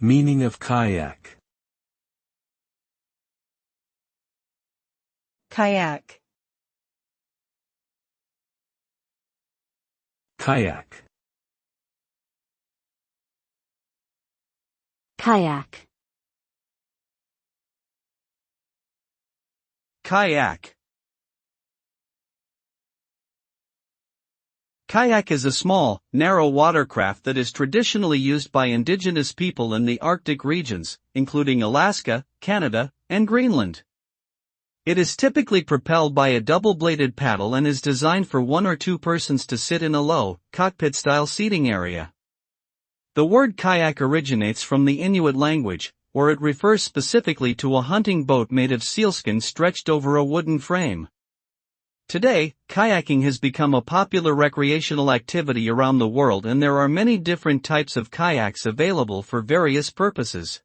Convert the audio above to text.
Meaning of kayak. Kayak. Kayak. Kayak. Kayak. Kayak is a small, narrow watercraft that is traditionally used by indigenous people in the Arctic regions, including Alaska, Canada, and Greenland. It is typically propelled by a double-bladed paddle and is designed for one or two persons to sit in a low, cockpit-style seating area. The word kayak originates from the Inuit language, where it refers specifically to a hunting boat made of sealskin stretched over a wooden frame. Today, kayaking has become a popular recreational activity around the world, and there are many different types of kayaks available for various purposes.